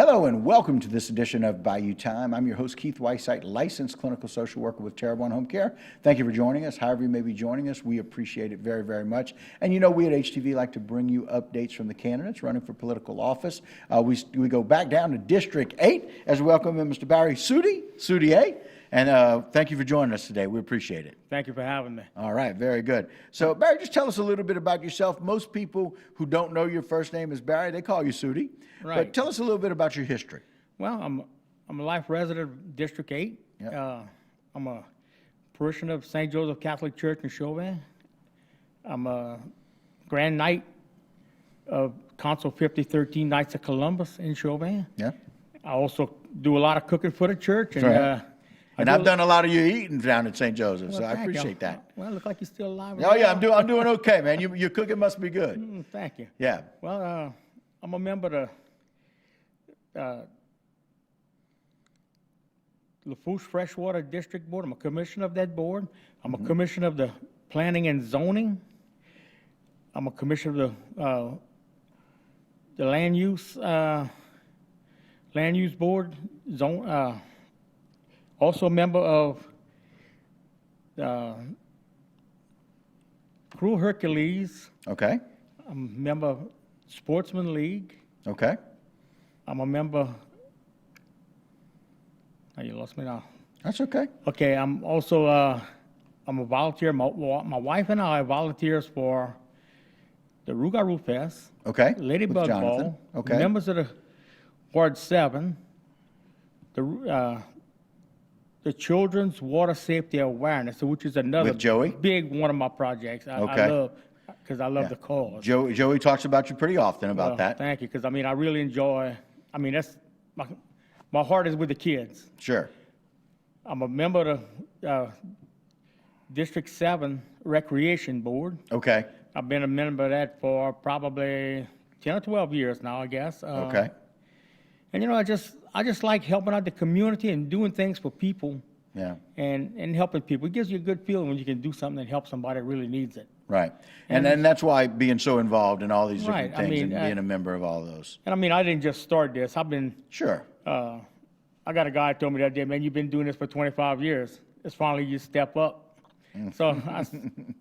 Hello and welcome to this edition of Bayou Time. I'm your host, Keith Weissite, licensed clinical social worker with Terrebonne Home Care. Thank you for joining us. However you may be joining us, we appreciate it very, very much. And you know, we at HTV like to bring you updates from the candidates running for political office. We go back down to District 8 as we welcome in Mr. Barry Soudie Soudelier. And thank you for joining us today. We appreciate it. Thank you for having me. All right, very good. So, Barry, just tell us a little bit about yourself. Most people who don't know your first name is Barry, they call you Soudie. Right. But tell us a little bit about your history. Well, I'm a life resident of District 8. Yep. I'm a parishioner of St. Joseph Catholic Church in Chauvin. I'm a Grand Knight of Council 5013 Knights of Columbus in Chauvin. Yeah. I also do a lot of cooking for the church. And, Right. And I've done a lot of your eating down at St. Joseph, so I thank you. appreciate that. Well, it looks like you're still alive. Oh, yeah, I'm doing okay, man. Your cooking must be good. Thank you. Yeah. Well, I'm a member of the Lafourche Freshwater District Board. I'm a commissioner of that board. I'm a commissioner of the Planning and Zoning. I'm a commissioner of the Land Use Board. Also a member of Crew Hercules. Okay. I'm a member of Sportsman League. Okay. I'm a member. Oh, you lost me now. That's okay. Okay, I'm also I'm a volunteer. My wife and I are volunteers for the Rougarou Fest. Okay. Ladybug With Jonathan. Ball. Okay. Members of the Ward 7. The Children's Water Safety Awareness, which is another With Joey? big one of my projects. Okay. I love, because I love the cause. Joey talks about you pretty often about Well, that. Thank you, because I mean, I really enjoy, I mean, that's, my heart is with the kids. Sure. I'm a member of the District 7 Recreation Board. Okay. I've been a member of that for probably 10 or 12 years now, I guess. Okay. And, you know, I just like helping out the community and doing things for people. Yeah. And helping people. It gives you a good feeling when you can do something that helps somebody that really needs it. Right. And then that's why being so involved in all these different Right, I things mean, and being a member of all those. And I mean, I didn't just start this. I've been, Sure. I got a guy who told me that day, man, you've been doing this for 25 years. It's finally you step up. So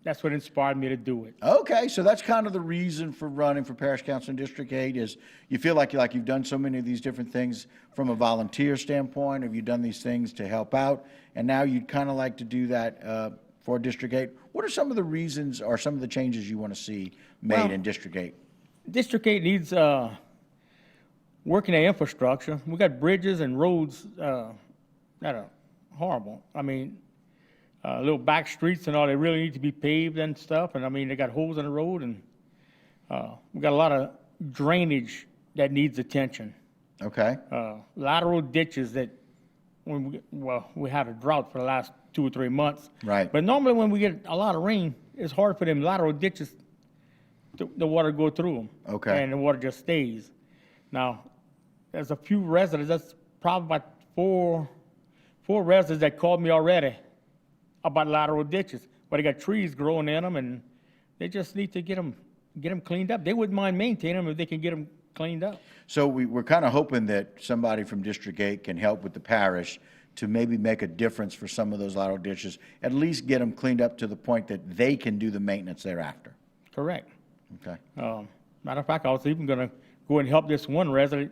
that's what inspired me to do it. Okay, so that's kind of the reason for running for Parish Council in District 8 is you feel like you've done so many of these different things from a volunteer standpoint. Have you done these things to help out? And now you'd kind of like to do that for District 8. What are some of the reasons or some of the changes you want to see made in District 8? District 8 needs working their infrastructure. We got bridges and roads that are horrible. I mean, little back streets and all, they really need to be paved and stuff. And I mean, they got holes in the road, and we got a lot of drainage that needs attention. Okay. Lateral ditches that, we had a drought for the last 2 or 3 months. Right. But normally when we get a lot of rain, it's hard for them lateral ditches, the water go through them. Okay. And the water just stays. Now, there's a few residents, that's probably about four residents that called me already about lateral ditches, but they got trees growing in them, and they just need to get them cleaned up. They wouldn't mind maintaining them if they can get them cleaned up. So we're kind of hoping that somebody from District 8 can help with the parish to maybe make a difference for some of those lateral ditches, at least get them cleaned up to the point that they can do the maintenance thereafter. Correct. Okay. Matter of fact, I was even going to go and help this one resident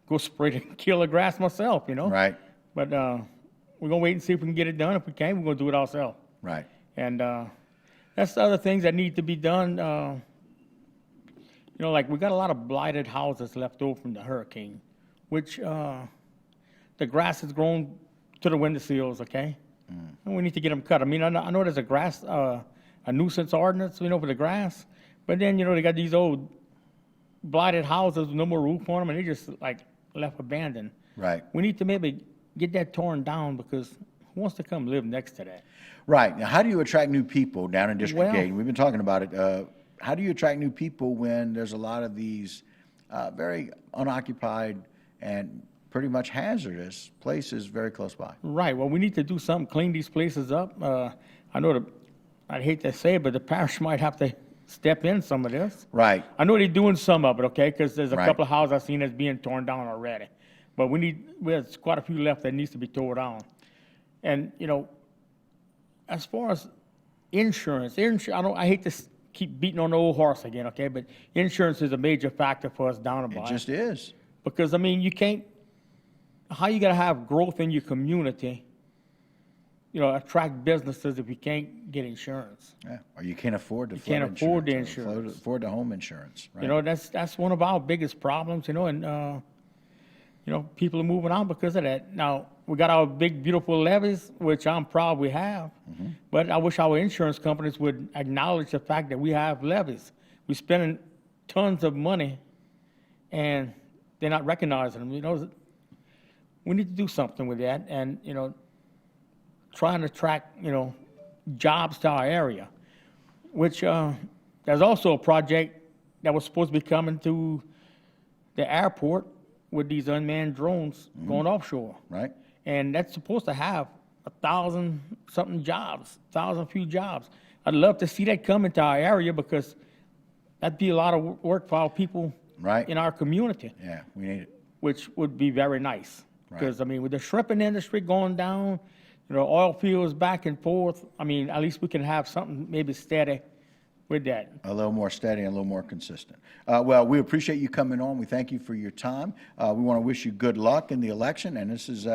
go spray to kill the grass myself, you know. Right. But we're going to wait and see if we can get it done. If we can, we're going to do it ourselves. Right. And that's the other things that need to be done. You know, like we got a lot of blighted houses left over from the hurricane, which the grass has grown to the windowsills, okay? And we need to get them cut. I mean, I know there's a nuisance ordinance, you know, for the grass. But then, you know, they got these old blighted houses with no more roof on them, and they just, like, left abandoned. Right. We need to maybe get that torn down, because who wants to come live next to that? Right. Now, how do you attract new people down in District Well, 8? We've been talking about it. How do you attract new people when there's a lot of these very unoccupied and pretty much hazardous places very close by? Right. Well, we need to do something, clean these places up. I know I'd hate to say it, but the parish might have to step in some of this. Right. I know they're doing some of it, okay, because there's a Right. couple of houses I've seen that's being torn down already. But there's quite a few left that needs to be torn down. And, as far as insurance, I hate to keep beating on the old horse again, okay, but insurance is a major factor for us down the It line. just is. Because, you can't, how you gonna have growth in your community, attract businesses if you can't get insurance? Yeah. Or you can't afford the You can't afford the insurance, or insurance. afford the home insurance. Right? That's one of our biggest problems, and, people are moving on because of that. Now, we got our big, beautiful levees, which I'm proud we have, but I wish our insurance companies would acknowledge the fact that we have levees. We're spending tons of money, and they're not recognizing them. We need to do something with that, and, try and attract, jobs to our area, which there's also a project that was supposed to be coming to the airport with these unmanned drones going offshore. Right. And that's supposed to have 1,000-something jobs, 1,000 jobs. I'd love to see that come into our area because that'd be a lot of work for our people Right. in our community, Yeah, we need it. which would be very nice. Right. Because, with the shrimping industry going down, oil fields back and forth, at least we can have something maybe steady with that. A little more steady and a little more consistent. Well, we appreciate you coming on. We thank you for your time. We want to wish you good luck in the election. And this is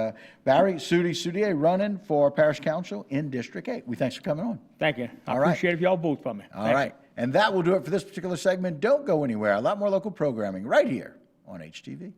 Barry Soudie Soudelier running for Parish Council in District 8. We thanks for coming on. Thank you. I All right. appreciate if y'all vote for me. All Thank right. And that will do it for this particular segment. Don't go anywhere. A lot more local programming right here on HTV.